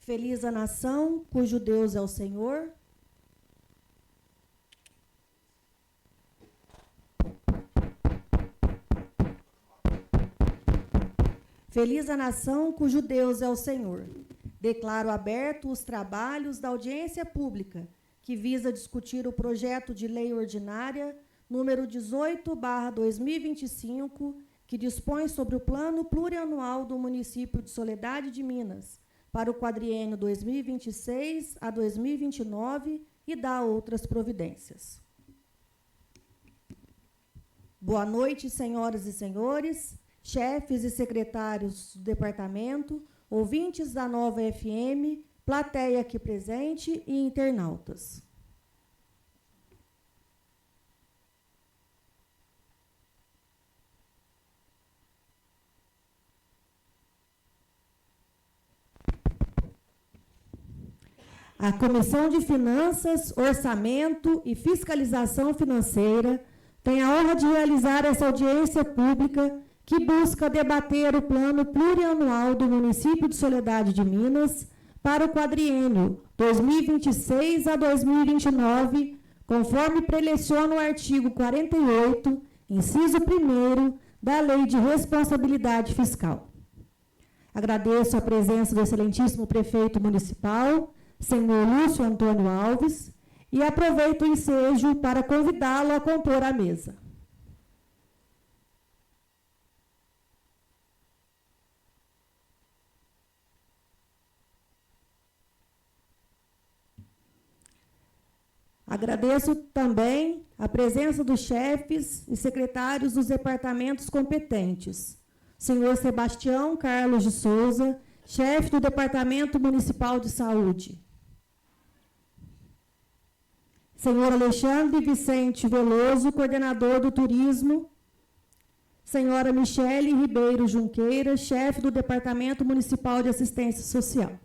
Feliz a nação cujo Deus é o Senhor. Feliz a nação cujo Deus é o Senhor. Declaro aberto os trabalhos da audiência pública, que visa discutir o projeto de lei ordinária número 18/2025, que dispõe sobre o plano plurianual do município de Soledade de Minas para o quadriênio 2026 a 2029 e dá outras providências. Boa noite, senhoras e senhores, chefes e secretários do departamento, ouvintes da Nova FM, plateia aqui presente e internautas. A Comissão de Finanças, Orçamento e Fiscalização Financeira tem a honra de realizar essa audiência pública que busca debater o plano plurianual do município de Soledade de Minas para o quadriênio 2026 a 2029, conforme preleciona o artigo 48, inciso 1º, da Lei de Responsabilidade Fiscal. Agradeço a presença do excelentíssimo prefeito municipal, senhor Lúcio Antônio Alves, e aproveito o ensejo para convidá-lo a compor a mesa. Agradeço também a presença dos chefes e secretários dos departamentos competentes. Senhor Sebastião Carlos de Souza, chefe do Departamento Municipal de Saúde. Senhor Alexandre Vicente Veloso, coordenador do Turismo. Senhora Michele Ribeiro Junqueira, chefe do Departamento Municipal de Assistência Social.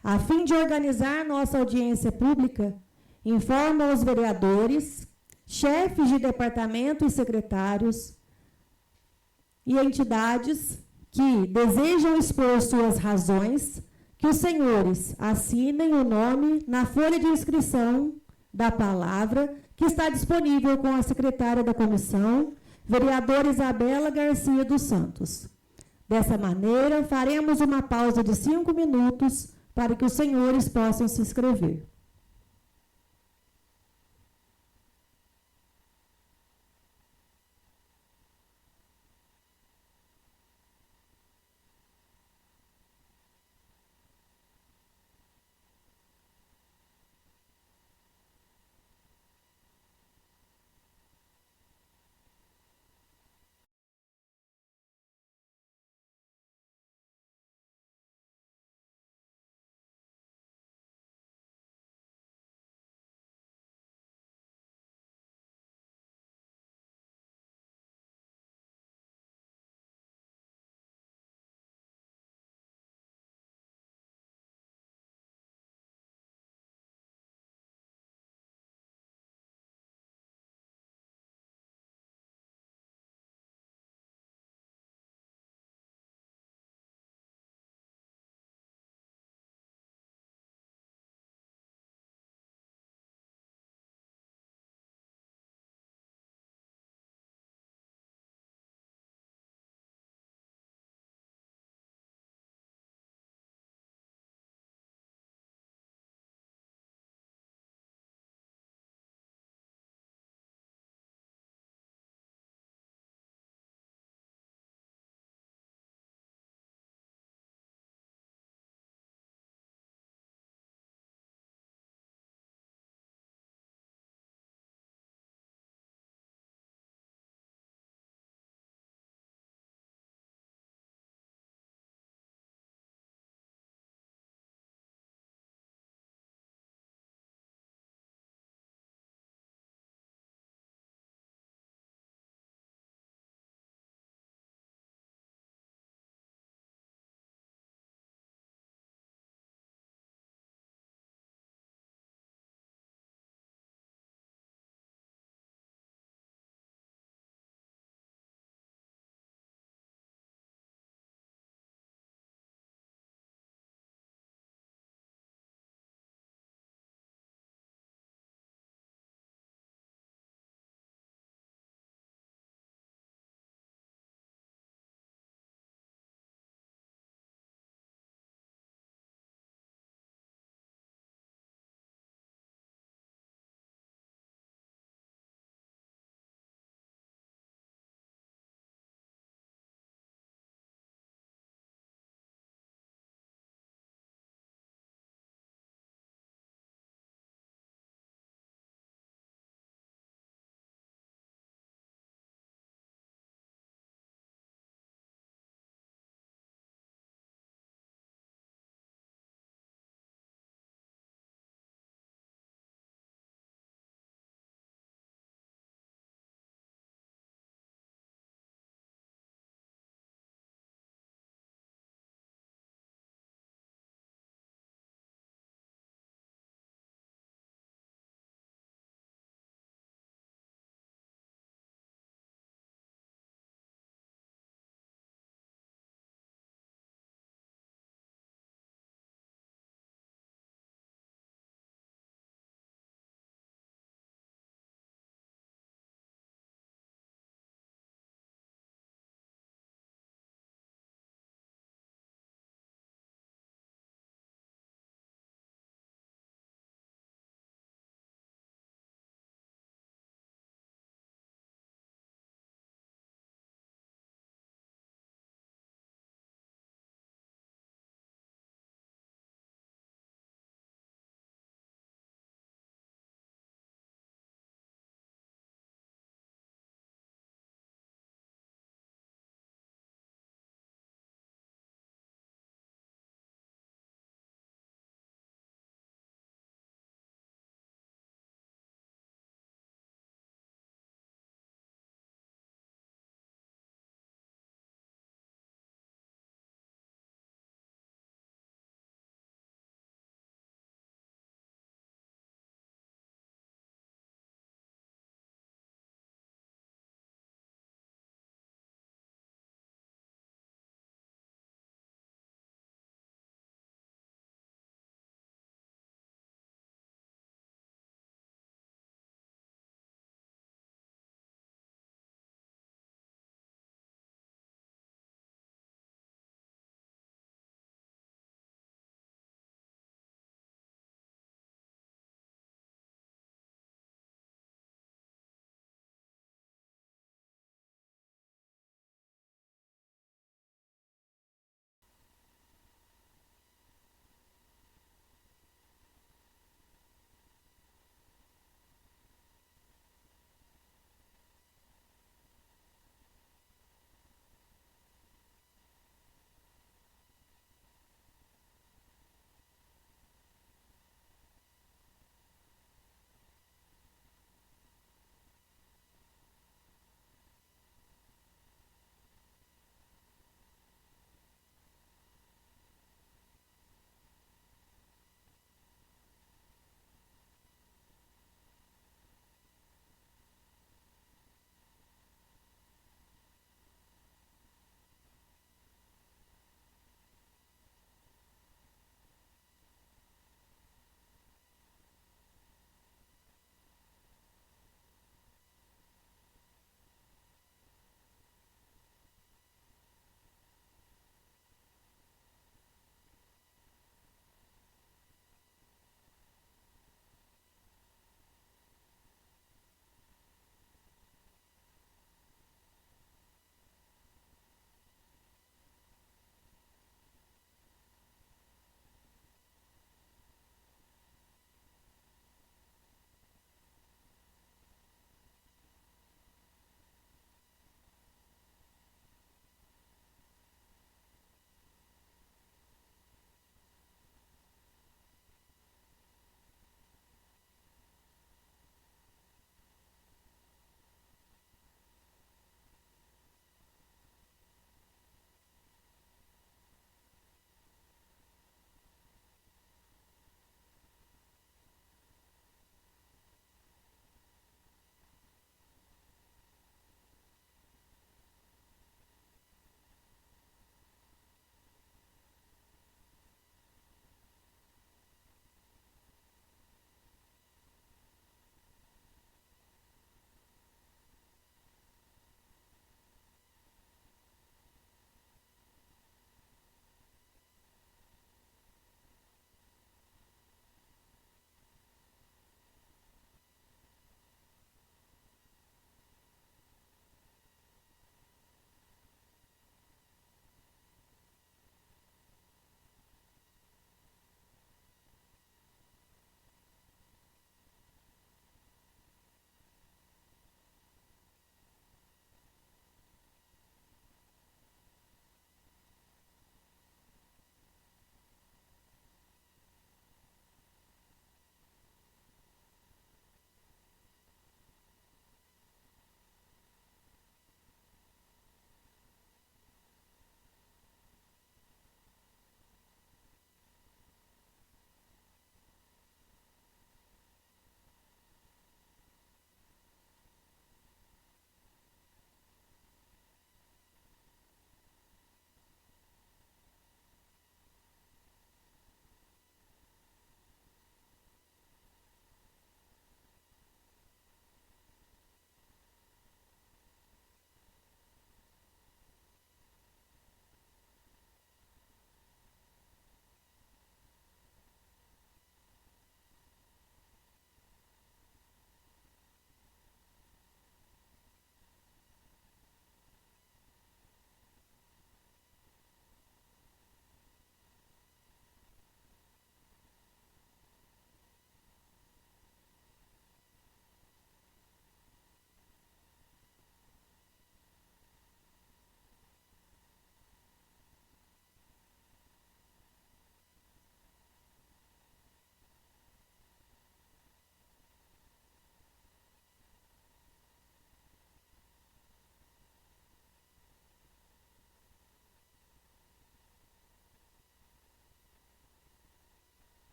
A fim de organizar nossa audiência pública, informo aos vereadores, chefes de departamento e secretários e entidades que desejam expor suas razões, que os senhores assinem o nome na folha de inscrição da palavra, que está disponível com a secretária da comissão, vereadora Isabela Garcia dos Santos. Dessa maneira, faremos uma pausa de 5 minutos para que os senhores possam se inscrever.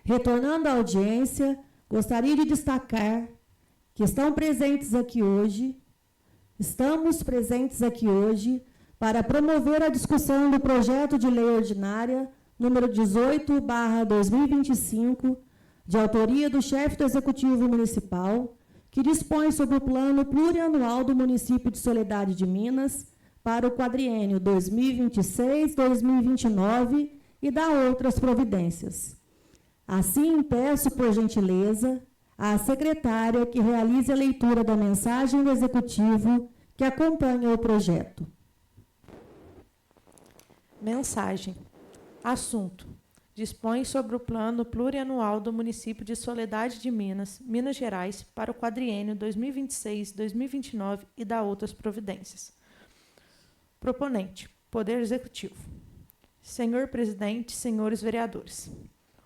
Retornando à audiência, gostaria de destacar que estamos presentes aqui hoje para promover a discussão do projeto de lei ordinária número 18/2025, de autoria do chefe do Executivo Municipal, que dispõe sobre o plano plurianual do município de Soledade de Minas para o quadriênio 2026-2029 e dá outras providências. Assim, peço, por gentileza, à secretária que realize a leitura da mensagem do Executivo que acompanha o projeto. Mensagem. Assunto. Dispõe sobre o plano plurianual do município de Soledade de Minas, Minas Gerais, para o quadriênio 2026-2029 e dá outras providências. Proponente. Poder Executivo. Senhor Presidente, senhores vereadores.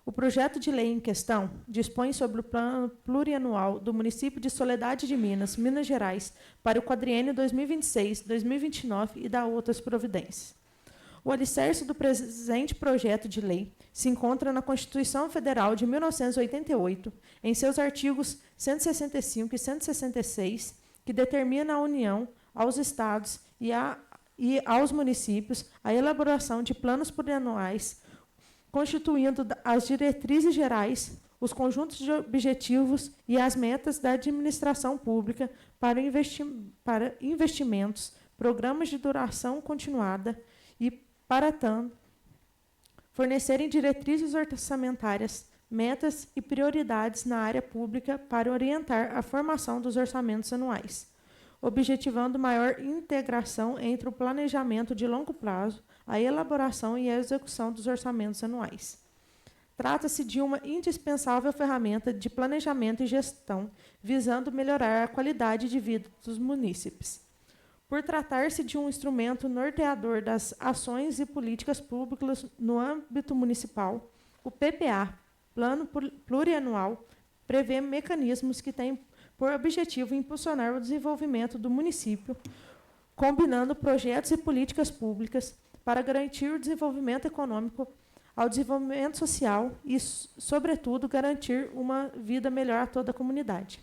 O projeto de lei em questão dispõe sobre o plano plurianual do município de Soledade de Minas, Minas Gerais, para o quadriênio 2026-2029 e dá outras providências. O alicerce do presente projeto de lei se encontra na Constituição Federal de 1988, em seus artigos 165 e 166, que determina à União, aos estados e aos municípios a elaboração de planos plurianuais, constituindo as diretrizes gerais, os conjuntos de objetivos e as metas da administração pública para investimentos, programas de duração continuada e, para tanto, fornecerem diretrizes orçamentárias, metas e prioridades na área pública para orientar a formação dos orçamentos anuais, objetivando maior integração entre o planejamento de longo prazo, a elaboração e a execução dos orçamentos anuais. Trata-se de uma indispensável ferramenta de planejamento e gestão, visando melhorar a qualidade de vida dos munícipes. Por tratar-se de um instrumento norteador das ações e políticas públicas no âmbito municipal, o PPA, Plano Plurianual, prevê mecanismos que têm por objetivo impulsionar o desenvolvimento do município, combinando projetos e políticas públicas para garantir o desenvolvimento econômico, ao desenvolvimento social e, sobretudo, garantir uma vida melhor a toda a comunidade.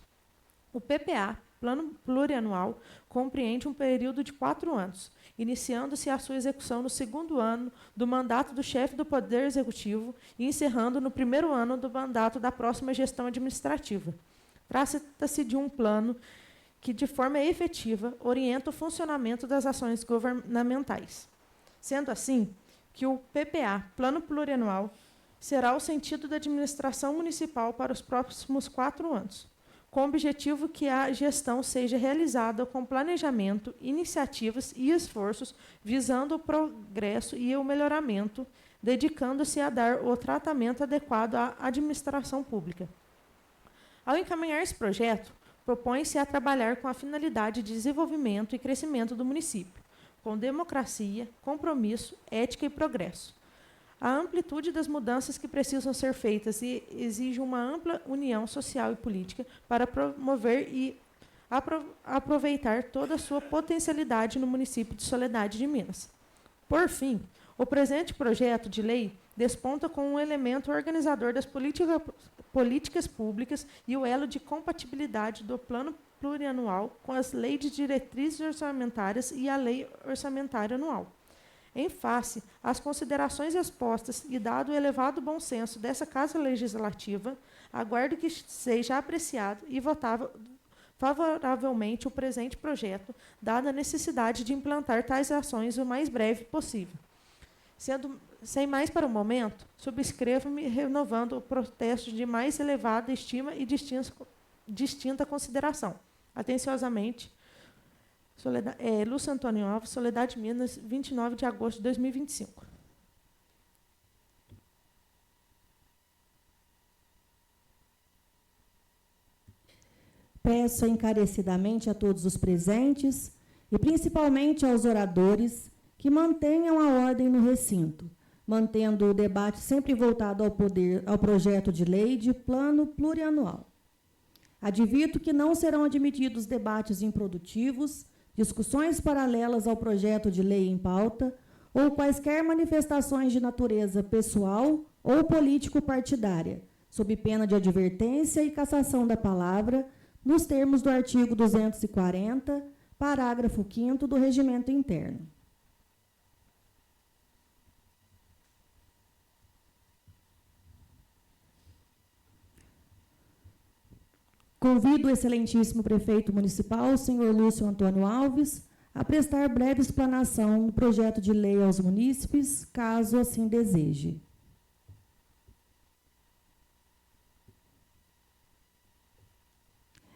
O PPA, Plano Plurianual, compreende um período de 4 anos, iniciando-se a sua execução no 2º ano do mandato do chefe do Poder Executivo e encerrando no 1º ano do mandato da próxima gestão administrativa. Trata-se de um plano que, de forma efetiva, orienta o funcionamento das ações governamentais. Sendo assim, que o PPA, Plano Plurianual, será o sentido da administração municipal para os próximos 4 anos, com o objetivo que a gestão seja realizada com planejamento, iniciativas e esforços visando o progresso e o melhoramento, dedicando-se a dar o tratamento adequado à administração pública. Ao encaminhar esse projeto, propõe-se a trabalhar com a finalidade de desenvolvimento e crescimento do município, com democracia, compromisso, ética e progresso. A amplitude das mudanças que precisam ser feitas exige uma ampla união social e política para promover e aproveitar toda a sua potencialidade no município de Soledade de Minas. Por fim, o presente projeto de lei desponta com um elemento organizador das políticas públicas e o elo de compatibilidade do Plano Plurianual com as leis de diretrizes orçamentárias e a Lei Orçamentária Anual. Em face às considerações expostas e dado o elevado bom senso dessa Casa Legislativa, aguardo que seja apreciado e votado favoravelmente o presente projeto, dada a necessidade de implantar tais ações o mais breve possível. Sem mais para o momento, subscrevo-me renovando o protesto de mais elevada estima e distinta consideração. Atenciosamente, Lúcio Antônio Alves, Soledade, Minas, 29 de agosto de 2025. Peço encarecidamente a todos os presentes, e principalmente aos oradores, que mantenham a ordem no recinto, mantendo o debate sempre voltado ao projeto de lei de plano plurianual. Advirto que não serão admitidos debates improdutivos, discussões paralelas ao projeto de lei em pauta ou quaisquer manifestações de natureza pessoal ou político-partidária, sob pena de advertência e cassação da palavra, nos termos do artigo 240, parágrafo 5º do Regimento Interno. Convido o excelentíssimo prefeito municipal, senhor Lúcio Antônio Alves, a prestar breve explanação no projeto de lei aos munícipes, caso assim deseje.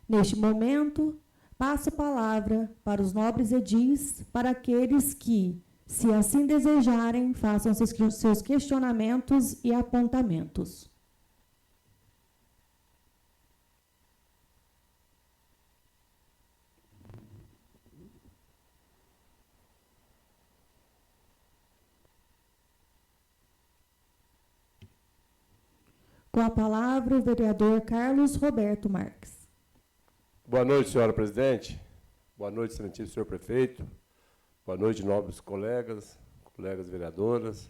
Neste momento, passo a palavra para os nobres edis, para aqueles que, se assim desejarem, façam seus questionamentos e apontamentos. Com a palavra, o vereador Carlos Roberto Marques. Boa noite, senhora presidente. Boa noite, excelentíssimo senhor prefeito. Boa noite, nobres colegas vereadoras.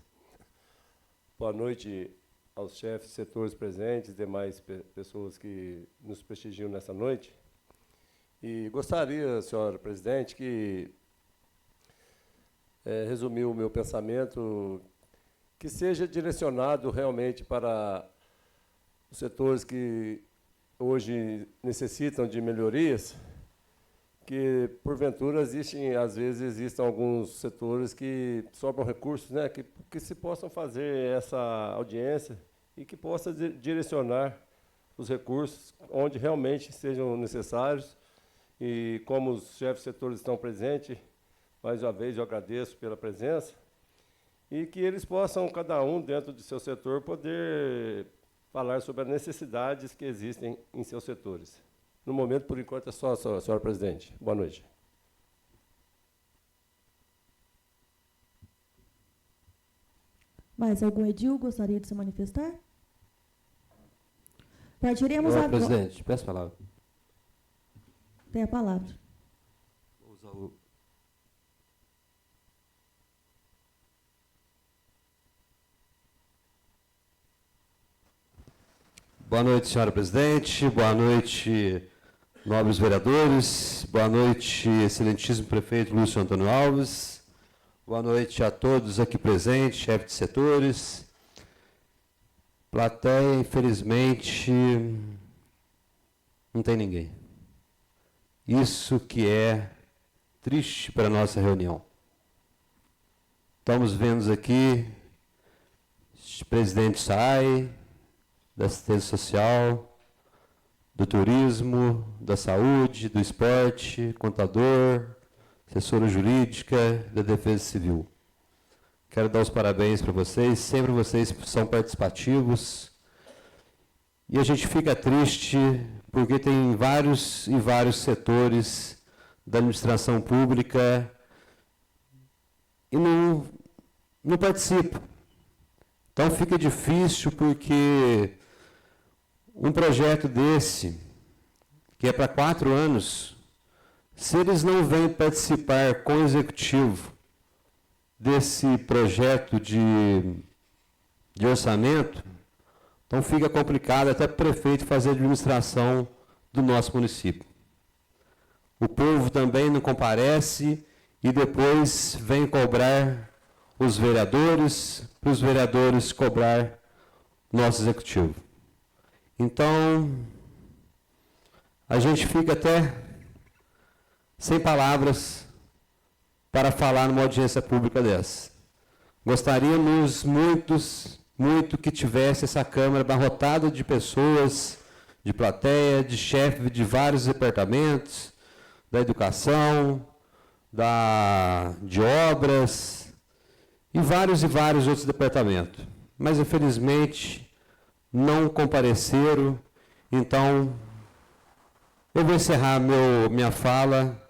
Boa noite aos chefes de setores presentes, demais pessoas que nos prestigiam nessa noite. E gostaria, senhora presidente, que resumir o meu pensamento, que seja direcionado realmente para os setores que hoje necessitam de melhorias, que, porventura, às vezes existem alguns setores que sobram recursos, né, que se possam fazer essa audiência e que possa direcionar os recursos onde realmente sejam necessários. E, como os chefes de setores estão presentes, mais uma vez eu agradeço pela presença, e que eles possam, cada um dentro de seu setor, poder falar sobre as necessidades que existem em seus setores. No momento, por enquanto, é só, senhora presidente. Boa noite. Mais algum edil gostaria de se manifestar? Partiremos Senhora agora. presidente, peço a palavra. Tem a palavra. Vou usar o... Boa noite, senhora presidente. Boa noite, nobres vereadores. Boa noite, excelentíssimo prefeito Lúcio Antônio Alves. Boa noite a todos aqui presentes, chefes de setores. Plateia, infelizmente, não tem ninguém. Isso que é triste para a nossa reunião. Estamos vendo aqui o presidente SAI, da assistência social, do turismo, da saúde, do esporte, contador, assessora jurídica, da defesa civil. Quero dar os parabéns para vocês, sempre vocês são participativos. E a gente fica triste porque tem vários e vários setores da administração pública e não participam. Então fica difícil porque um projeto desse, que é para 4 anos, se eles não vêm participar com o executivo desse projeto de orçamento, então fica complicado até para o prefeito fazer a administração do nosso município. O povo também não comparece e depois vem cobrar os vereadores, para os vereadores cobrar nosso executivo. Então, a gente fica até sem palavras para falar numa audiência pública dessa. Gostaríamos muito que tivesse essa Câmara abarrotada de pessoas, de plateia, de chefe de vários departamentos, da educação, de obras e vários outros departamentos. Mas, infelizmente, não compareceram, então eu vou encerrar minha fala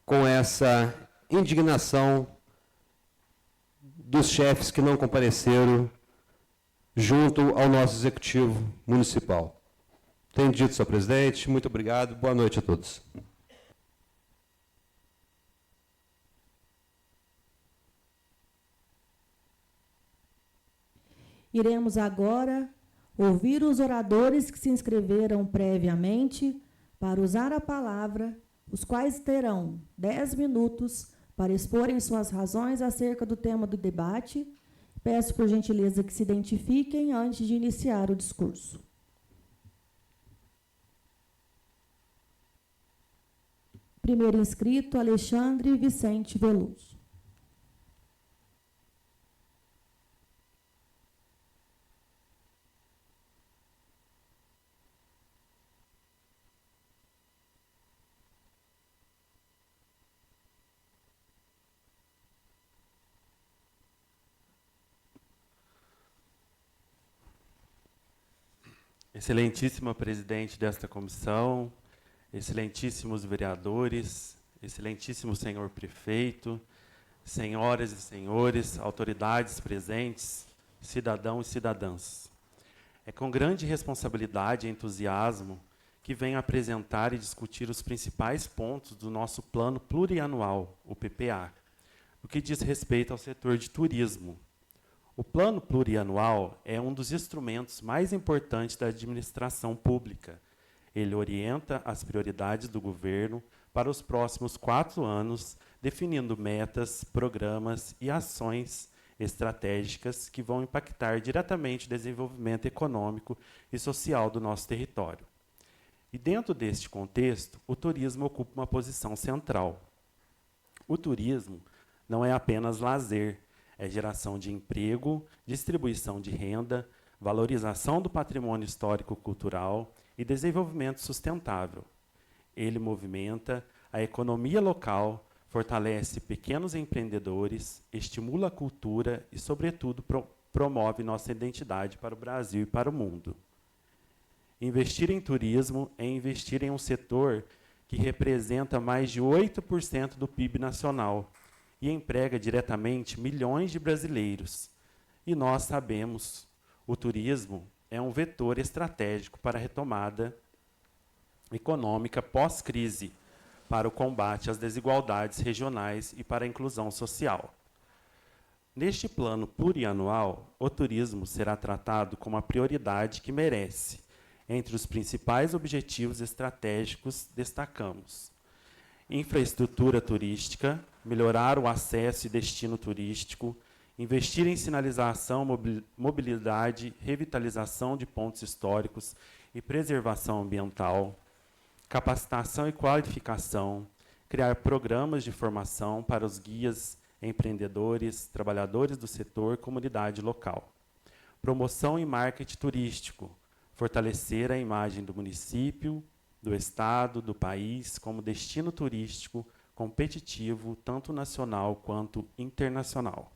com essa indignação dos chefes que não compareceram junto ao nosso executivo municipal. Tenho dito, senhor presidente, muito obrigado, boa noite a todos. Iremos agora ouvir os oradores que se inscreveram previamente para usar a palavra, os quais terão 10 minutos para exporem suas razões acerca do tema do debate. Peço, por gentileza, que se identifiquem antes de iniciar o discurso. Primeiro inscrito, Alexandre Vicente Veloso. Excelentíssima presidente desta comissão, excelentíssimos vereadores, excelentíssimo senhor prefeito, senhoras e senhores, autoridades presentes, cidadãos e cidadãs. É com grande responsabilidade e entusiasmo que venho apresentar e discutir os principais pontos do nosso Plano Plurianual, o PPA, no que diz respeito ao setor de turismo. O Plano Plurianual é um dos instrumentos mais importantes da administração pública. Ele orienta as prioridades do governo para os próximos 4 anos, definindo metas, programas e ações estratégicas que vão impactar diretamente o desenvolvimento econômico e social do nosso território. E dentro deste contexto, o turismo ocupa uma posição central. O turismo não é apenas lazer, é geração de emprego, distribuição de renda, valorização do patrimônio histórico-cultural e desenvolvimento sustentável. Ele movimenta a economia local, fortalece pequenos empreendedores, estimula a cultura e, sobretudo, promove nossa identidade para o Brasil e para o mundo. Investir em turismo é investir em um setor que representa mais de 8% do PIB nacional e emprega diretamente milhões de brasileiros. E nós sabemos, o turismo é um vetor estratégico para a retomada econômica pós-crise, para o combate às desigualdades regionais e para a inclusão social. Neste plano plurianual, o turismo será tratado como a prioridade que merece. Entre os principais objetivos estratégicos, destacamos infraestrutura turística, melhorar o acesso e destino turístico, investir em sinalização, mobilidade, revitalização de pontos históricos e preservação ambiental, capacitação e qualificação, criar programas de formação para os guias, empreendedores, trabalhadores do setor, comunidade local. Promoção e marketing turístico, fortalecer a imagem do município, do estado, do país, como destino turístico competitivo, tanto nacional quanto internacional.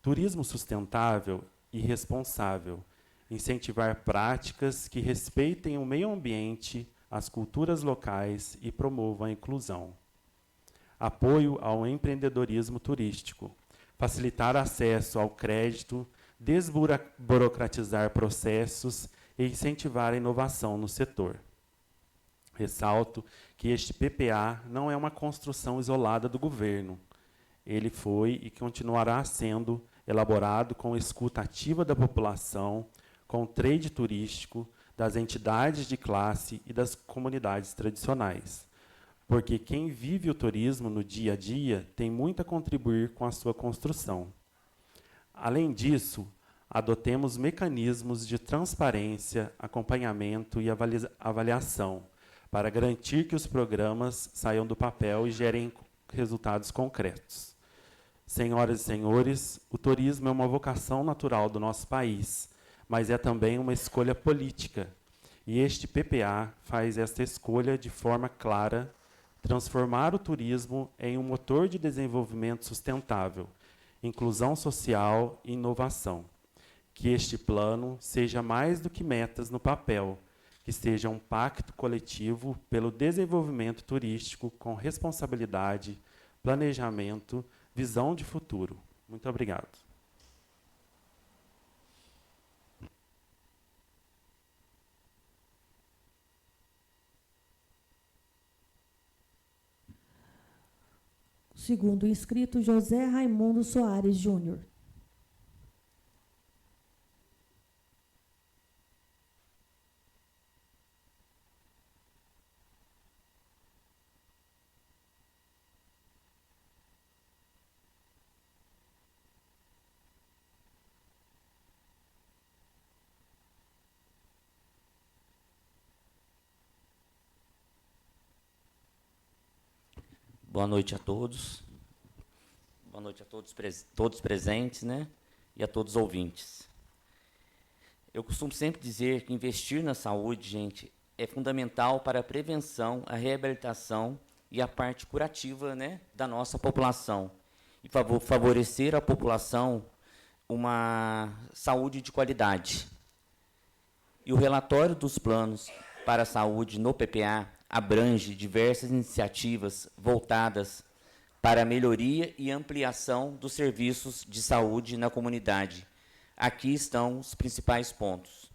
Turismo sustentável e responsável, incentivar práticas que respeitem o meio ambiente, as culturas locais e promovam a inclusão. Apoio ao empreendedorismo turístico, facilitar acesso ao crédito, desburocratizar processos e incentivar a inovação no setor. Ressalto que este PPA não é uma construção isolada do governo. Ele foi e continuará sendo elaborado com escuta ativa da população, com o trade turístico, das entidades de classe e das comunidades tradicionais. Porque quem vive o turismo no dia a dia tem muito a contribuir com a sua construção. Além disso, adotemos mecanismos de transparência, acompanhamento e avaliação, para garantir que os programas saiam do papel e gerem resultados concretos. Senhoras e senhores, o turismo é uma vocação natural do nosso país, mas é também uma escolha política. E este PPA faz esta escolha de forma clara, transformar o turismo em um motor de desenvolvimento sustentável, inclusão social e inovação. Que este plano seja mais do que metas no papel, que seja um pacto coletivo pelo desenvolvimento turístico com responsabilidade, planejamento, visão de futuro. Muito obrigado. Segundo inscrito, José Raimundo Soares Júnior. Boa noite a todos. Boa noite a todos presentes, né? E a todos os ouvintes. Eu costumo sempre dizer que investir na saúde, gente, é fundamental para a prevenção, a reabilitação e a parte curativa, né, da nossa população. E favorecer a população uma saúde de qualidade. E o relatório dos planos para a saúde no PPA abrange diversas iniciativas voltadas para a melhoria e ampliação dos serviços de saúde na comunidade. Aqui estão os principais pontos.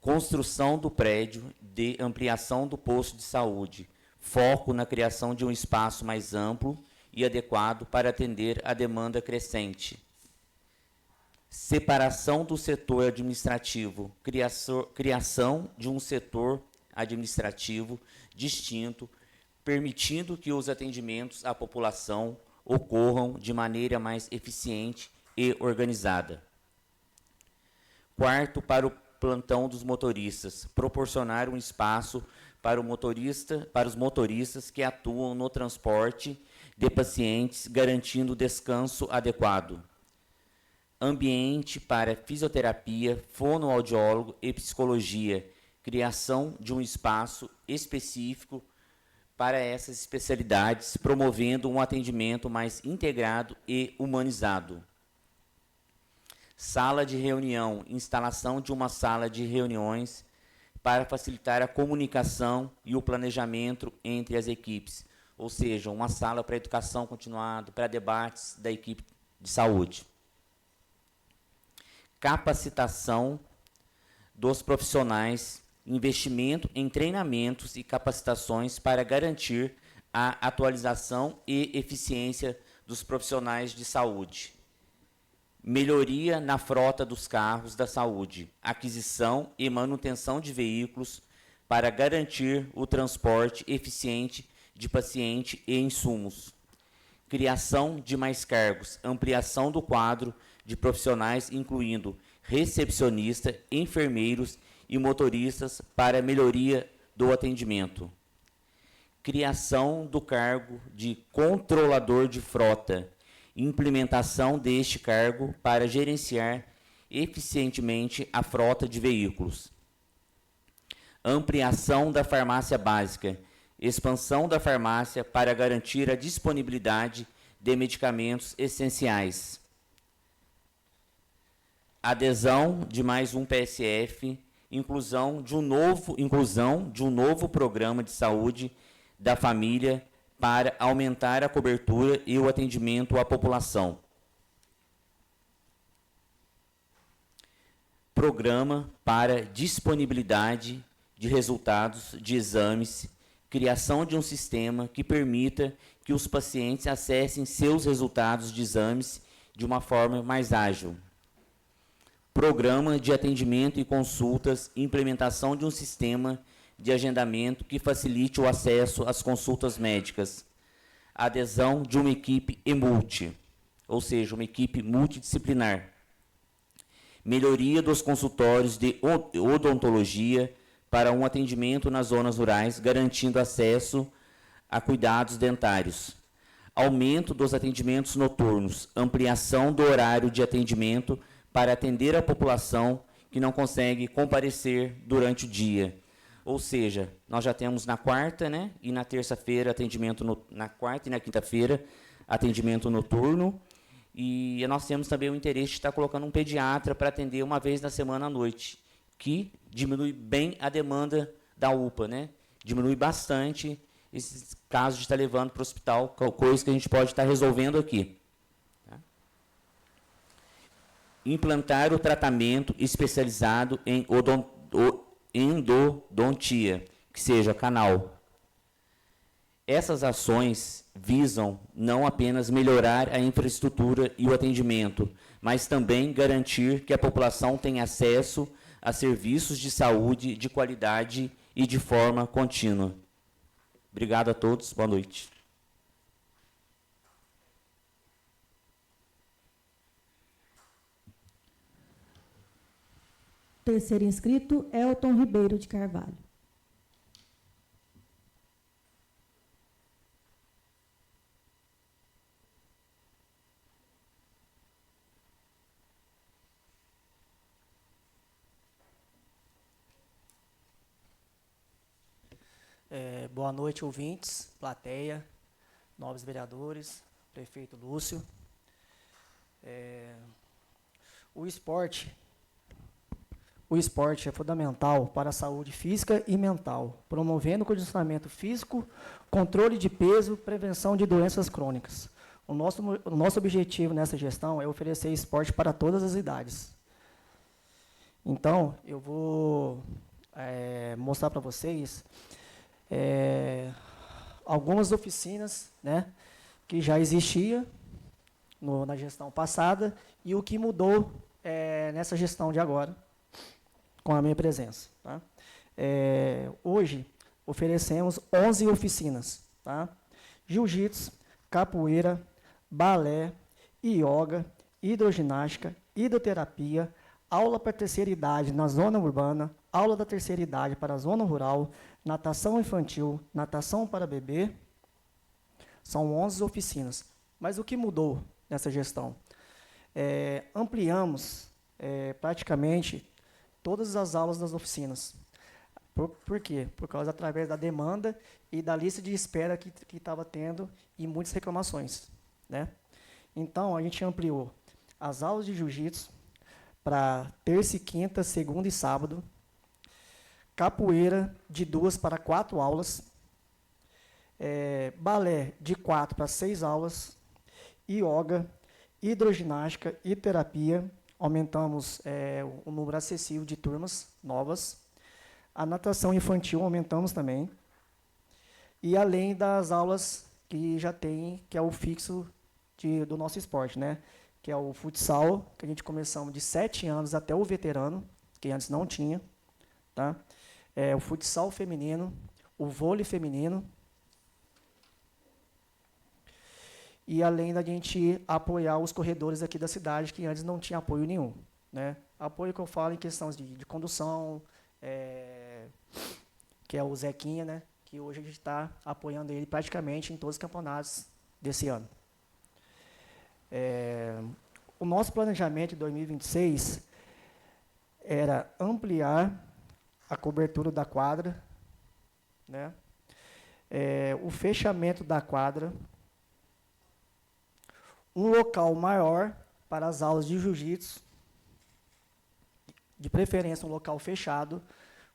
Construção do prédio de ampliação do posto de saúde, foco na criação de um espaço mais amplo e adequado para atender a demanda crescente. Separação do setor administrativo, criação de um setor administrativo distinto, permitindo que os atendimentos à população ocorram de maneira mais eficiente e organizada. Quarto, para o plantão dos motoristas, proporcionar um espaço para os motoristas que atuam no transporte de pacientes, garantindo descanso adequado. Ambiente para fisioterapia, fonoaudiólogo e psicologia, criação de um espaço específico para essas especialidades, promovendo um atendimento mais integrado e humanizado. Sala de reunião, instalação de uma sala de reuniões para facilitar a comunicação e o planejamento entre as equipes, ou seja, uma sala para educação continuada, para debates da equipe de saúde. Capacitação dos profissionais, investimento em treinamentos e capacitações para garantir a atualização e eficiência dos profissionais de saúde. Melhoria na frota dos carros da saúde, aquisição e manutenção de veículos para garantir o transporte eficiente de paciente e insumos. Criação de mais cargos, ampliação do quadro de profissionais, incluindo recepcionista, enfermeiros e motoristas para melhoria do atendimento. Criação do cargo de controlador de frota, implementação deste cargo para gerenciar eficientemente a frota de veículos. Ampliação da farmácia básica, expansão da farmácia para garantir a disponibilidade de medicamentos essenciais. Adesão de mais um PSF, inclusão de um novo programa de saúde da família para aumentar a cobertura e o atendimento à população. Programa para disponibilidade de resultados de exames, criação de um sistema que permita que os pacientes acessem seus resultados de exames de uma forma mais ágil. Programa de atendimento e consultas, implementação de um sistema de agendamento que facilite o acesso às consultas médicas. Adesão de uma equipe EMULTI, ou seja, uma equipe multidisciplinar. Melhoria dos consultórios de odontologia para um atendimento nas zonas rurais, garantindo acesso a cuidados dentários. Aumento dos atendimentos noturnos, ampliação do horário de atendimento para atender a população que não consegue comparecer durante o dia. Ou seja, nós já temos na quarta, né, e na terça-feira atendimento na quarta e na quinta-feira atendimento noturno, e nós temos também o interesse de estar colocando um pediatra para atender uma vez na semana à noite, que diminui bem a demanda da UPA, né? Diminui bastante esses casos de estar levando para o hospital, coisa que a gente pode estar resolvendo aqui. Implantar o tratamento especializado em endodontia, que seja canal. Essas ações visam não apenas melhorar a infraestrutura e o atendimento, mas também garantir que a população tenha acesso a serviços de saúde de qualidade e de forma contínua. Obrigado a todos, boa noite. Terceiro inscrito, Elton Ribeiro de Carvalho. Boa noite, ouvintes, plateia, nobres vereadores, prefeito Lúcio. O esporte é fundamental para a saúde física e mental, promovendo o condicionamento físico, controle de peso, prevenção de doenças crônicas. O nosso objetivo nessa gestão é oferecer esporte para todas as idades. Então, eu vou mostrar para vocês algumas oficinas, né, que já existia na gestão passada e o que mudou nessa gestão de agora, com a minha presença. Tá? Hoje, oferecemos 11 oficinas. Tá? Jiu-jitsu, capoeira, balé, ioga, hidroginástica, hidroterapia, aula para a terceira idade na zona urbana, aula da terceira idade para a zona rural, natação infantil, natação para bebê. São 11 oficinas. Mas o que mudou nessa gestão? Ampliamos praticamente todas as aulas das oficinas. Por quê? Por causa, através da demanda e da lista de espera que estava tendo e muitas reclamações. Né? Então, a gente ampliou as aulas de jiu-jitsu para terça e quinta, segunda e sábado, capoeira de 2 para 4 aulas, balé de 4 para 6 aulas, ioga, hidroginástica e terapia, aumentamos o número acessível de turmas novas, a natação infantil aumentamos também, e além das aulas que já tem, que é o fixo do nosso esporte, né? Que é o futsal, que a gente começamos de 7 anos até o veterano, que antes não tinha, tá? O futsal feminino, o vôlei feminino, e além da gente apoiar os corredores aqui da cidade, que antes não tinha apoio nenhum. Né? Apoio que eu falo em questões de condução, que é o Zequinha, né? Que hoje a gente está apoiando ele praticamente em todos os campeonatos desse ano. O nosso planejamento de 2026 era ampliar a cobertura da quadra, né? O fechamento da quadra, um local maior para as aulas de jiu-jitsu, de preferência um local fechado,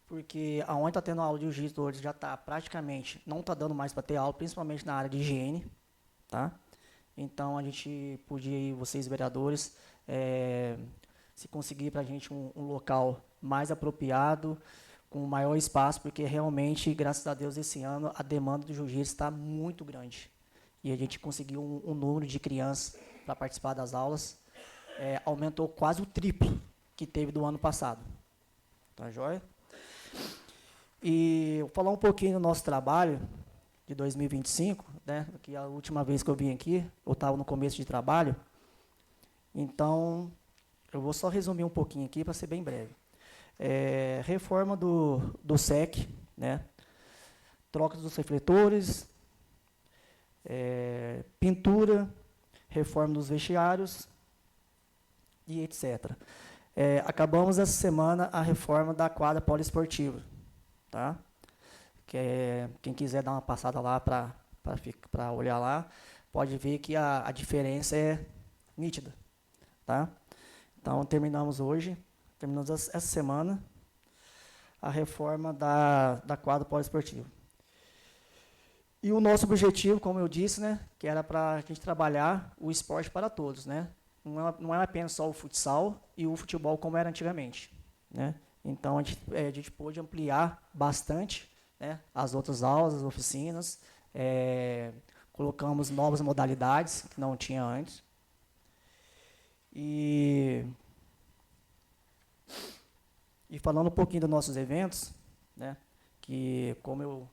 porque aonde está tendo aula de jiu-jitsu hoje já está praticamente, não está dando mais para ter aula, principalmente na área de higiene. Tá? Então, a gente podia, vocês vereadores, se conseguir para a gente um local mais apropriado, com maior espaço, porque realmente, graças a Deus, esse ano a demanda do jiu-jitsu está muito grande. E a gente conseguiu um número de crianças para participar das aulas, aumentou quase o triplo que teve do ano passado. Tá joia? E vou falar um pouquinho do nosso trabalho de 2025, né? Que a última vez que eu vim aqui, eu estava no começo de trabalho. Então, eu vou só resumir um pouquinho aqui para ser bem breve. Reforma do SEC, né? Troca dos refletores, pintura, reforma dos vestiários e etc. Acabamos essa semana a reforma da quadra poliesportiva. Tá? Quem quiser dar uma passada lá para olhar lá, pode ver que a diferença é nítida. Tá? Então, terminamos essa semana a reforma da quadra poliesportiva. E o nosso objetivo, como eu disse, né, que era para a gente trabalhar o esporte para todos. Né? Não é apenas só o futsal e o futebol como era antigamente. Né? Então, a gente pôde ampliar bastante, né, as outras aulas, as oficinas, colocamos novas modalidades que não tinha antes. E falando um pouquinho dos nossos eventos, né, que como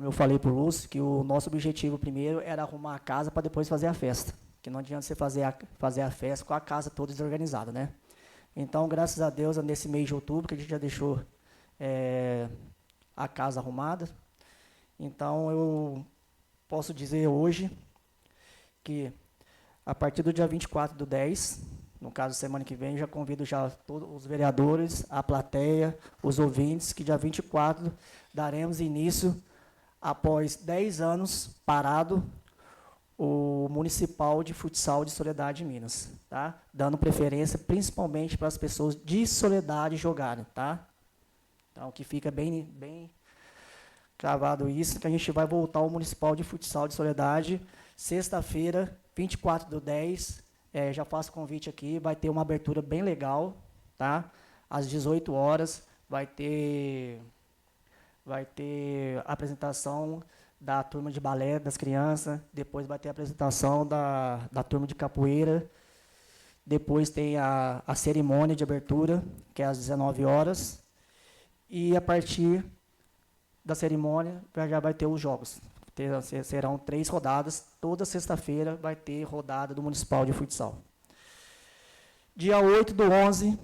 eu falei para o Lúcio, que o nosso objetivo primeiro era arrumar a casa para depois fazer a festa. Que não adianta você fazer a festa com a casa toda desorganizada, né? Então, graças a Deus, nesse mês de outubro, que a gente já deixou a casa arrumada. Então, eu posso dizer hoje que, a partir do dia 24/10, No caso, semana que vem, já convido já todos os vereadores, a plateia, os ouvintes, que dia 24 daremos início, após 10 anos parado, o Municipal de Futsal de Soledade, Minas, tá? Dando preferência principalmente para as pessoas de Soledade jogarem, tá? Então, que fica bem cravado isso, que a gente vai voltar ao Municipal de Futsal de Soledade, sexta-feira, 24/10, já faço convite aqui, vai ter uma abertura bem legal, tá? Às 18 horas, vai ter a apresentação da turma de balé das crianças, depois vai ter a apresentação da turma de capoeira, depois tem a cerimônia de abertura, que é às 19 horas, e a partir da cerimônia já vai ter os jogos. Serão 3 rodadas, toda sexta-feira vai ter rodada do Municipal de Futsal. Dia 8/11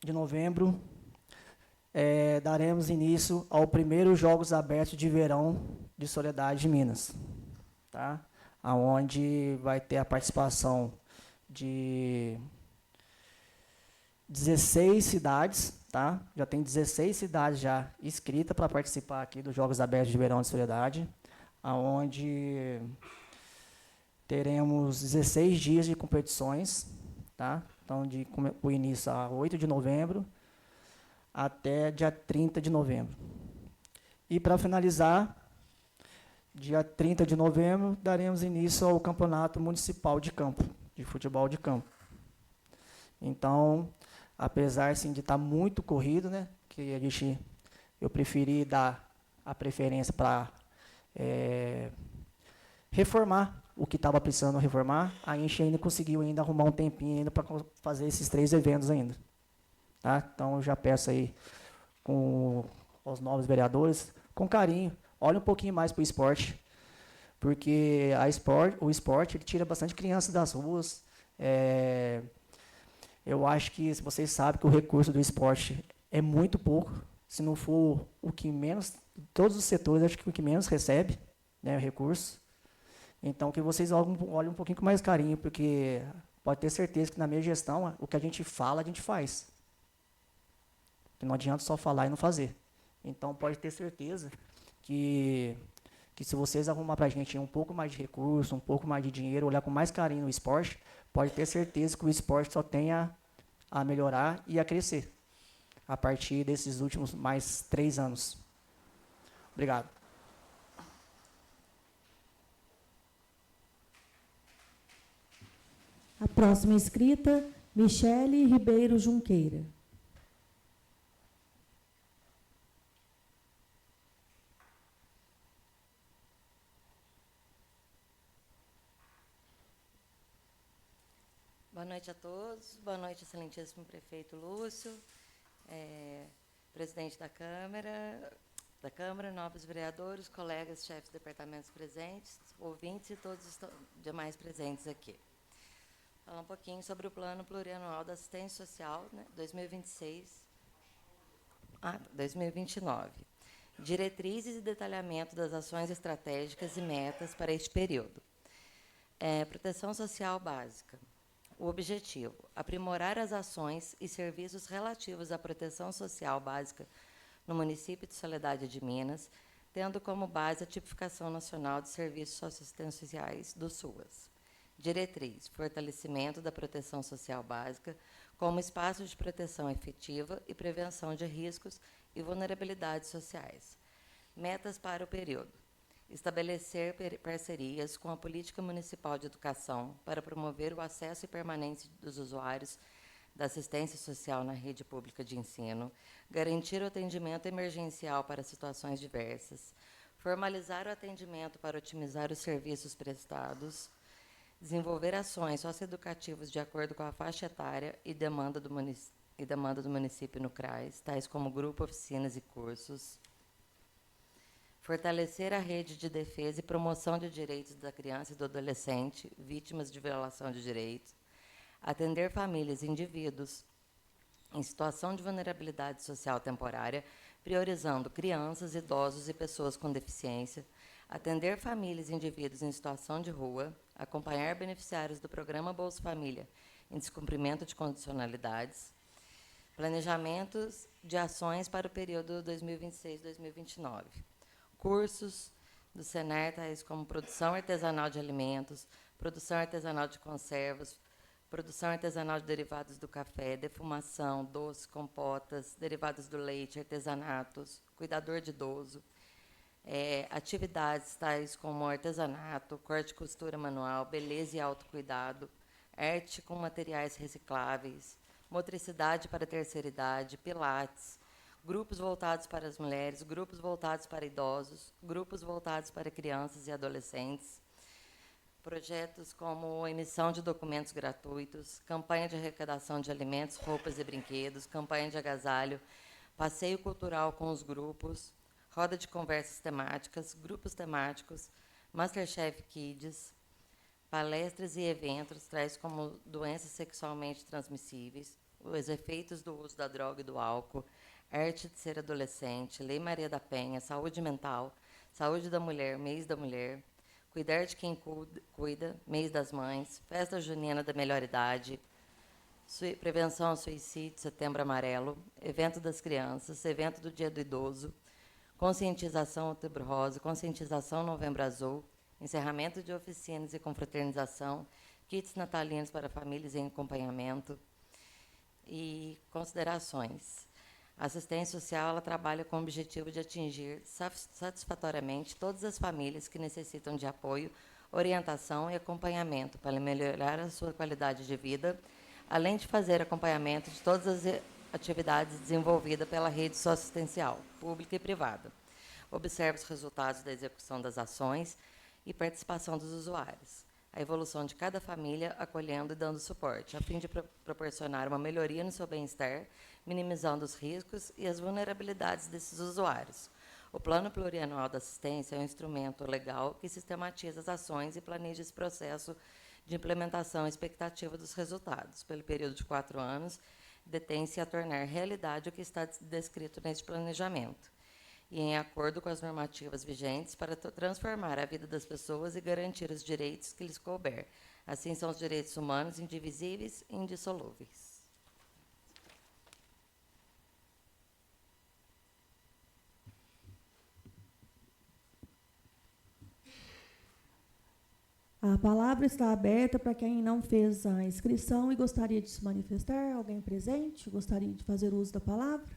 de novembro, daremos início ao primeiro Jogos Abertos de Verão de Soledade, Minas, tá? Onde vai ter a participação de 16 cidades, tá? Já tem 16 cidades já inscritas para participar aqui dos Jogos Abertos de Verão de Soledade, onde teremos 16 dias de competições, tá? Então, o início a 8 de novembro até dia 30 de novembro. E, para finalizar, dia 30 de novembro, daremos início ao Campeonato Municipal de Campo, de futebol de campo. Então, apesar assim, de estar muito corrido, né, que eu preferi dar a preferência para reformar o que estava precisando reformar, a gente ainda conseguiu ainda arrumar um tempinho ainda para fazer esses 3 eventos ainda. Tá? Então, eu já peço aí com os novos vereadores, com carinho, olhe um pouquinho mais para o esporte, porque o esporte ele tira bastante criança das ruas. Eu acho que vocês sabem que o recurso do esporte é muito pouco, se não for o que menos, todos os setores, acho que o que menos recebe, né, o recurso. Então, que vocês olhem um pouquinho com mais carinho, porque pode ter certeza que na minha gestão, o que a gente fala, a gente faz. Não adianta só falar e não fazer. Então, pode ter certeza que se vocês arrumar para a gente um pouco mais de recurso, um pouco mais de dinheiro, olhar com mais carinho no esporte, pode ter certeza que o esporte só tem a melhorar e a crescer a partir desses últimos mais 3 anos. Obrigado. A próxima inscrita, Michele Ribeiro Junqueira. Boa noite a todos. Boa noite, excelentíssimo prefeito Lúcio, presidente da Câmara, novos vereadores, colegas, chefes de departamentos presentes, ouvintes e todos os demais presentes aqui. Falar um pouquinho sobre o Plano Plurianual da Assistência Social, né, 2026-2029. Diretrizes e detalhamento das ações estratégicas e metas para este período. Proteção social básica. O objetivo: aprimorar as ações e serviços relativos à proteção social básica no município de Soledade de Minas, tendo como base a Tipificação Nacional de Serviços Socioassistenciais do SUAS. Diretriz: fortalecimento da proteção social básica como espaço de proteção efetiva e prevenção de riscos e vulnerabilidades sociais. Metas para o período: estabelecer parcerias com a Política Municipal de Educação para promover o acesso e permanência dos usuários da assistência social na rede pública de ensino, garantir o atendimento emergencial para situações diversas, formalizar o atendimento para otimizar os serviços prestados, desenvolver ações socioeducativas de acordo com a faixa etária e demanda do município no CRAS, tais como grupo, oficinas e cursos, fortalecer a rede de defesa e promoção de direitos da criança e do adolescente vítimas de violação de direitos, atender famílias e indivíduos em situação de vulnerabilidade social temporária, priorizando crianças, idosos e pessoas com deficiência, atender famílias e indivíduos em situação de rua, acompanhar beneficiários do Programa Bolsa Família em descumprimento de condicionalidades, planejamentos de ações para o período 2026-2029, cursos do Senar, tais como produção artesanal de alimentos, produção artesanal de conservas, produção artesanal de derivados do café, defumação, doces, compotas, derivados do leite, artesanatos, cuidador de idoso, atividades tais como artesanato, corte e costura manual, beleza e autocuidado, arte com materiais recicláveis, motricidade para a terceira idade, pilates, grupos voltados para as mulheres, grupos voltados para idosos, grupos voltados para crianças e adolescentes, projetos como emissão de documentos gratuitos, campanha de arrecadação de alimentos, roupas e brinquedos, campanha de agasalho, passeio cultural com os grupos, roda de conversas temáticas, grupos temáticos, Masterchef Kids, palestras e eventos, tais como doenças sexualmente transmissíveis, os efeitos do uso da droga e do álcool, arte de ser adolescente, Lei Maria da Penha, saúde mental, saúde da mulher, mês da mulher, cuidar de quem cuida, mês das mães, festa junina da melhor idade, prevenção ao suicídio, setembro amarelo, evento das crianças, evento do dia do idoso, conscientização outubro rosa, conscientização novembro azul, encerramento de oficinas e confraternização, kits natalinos para famílias em acompanhamento e considerações. A assistência social ela trabalha com o objetivo de atingir satisfatoriamente todas as famílias que necessitam de apoio, orientação e acompanhamento para melhorar a sua qualidade de vida, além de fazer acompanhamento de todas as atividades desenvolvidas pela rede socioassistencial, pública e privada. Observa os resultados da execução das ações e participação dos usuários. A evolução de cada família, acolhendo e dando suporte, a fim de proporcionar uma melhoria no seu bem-estar, minimizando os riscos e as vulnerabilidades desses usuários. O Plano Plurianual da Assistência é um instrumento legal que sistematiza as ações e planeja esse processo de implementação e expectativa dos resultados. Pelo período de 4 anos, detém-se a tornar realidade o que está descrito neste planejamento, e em acordo com as normativas vigentes para transformar a vida das pessoas e garantir os direitos que lhes couber. Assim são os direitos humanos indivisíveis e indissolúveis. A palavra está aberta para quem não fez a inscrição e gostaria de se manifestar. Alguém presente gostaria de fazer uso da palavra?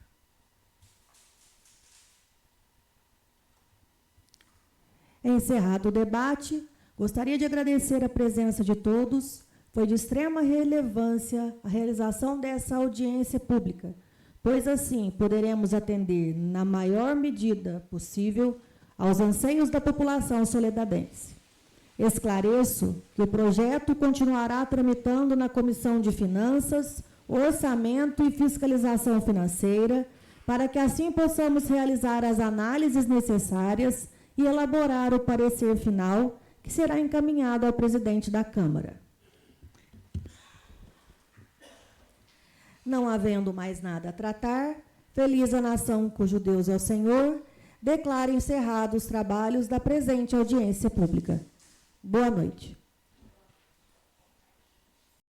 Encerrado o debate, gostaria de agradecer a presença de todos. Foi de extrema relevância a realização dessa audiência pública, pois assim poderemos atender, na maior medida possível, aos anseios da população soledadense. Esclareço que o projeto continuará tramitando na Comissão de Finanças, Orçamento e Fiscalização Financeira, para que assim possamos realizar as análises necessárias e elaborar o parecer final, que será encaminhado ao presidente da Câmara. Não havendo mais nada a tratar, feliz a nação cujo Deus é o Senhor, declaro encerrados os trabalhos da presente audiência pública. Boa noite.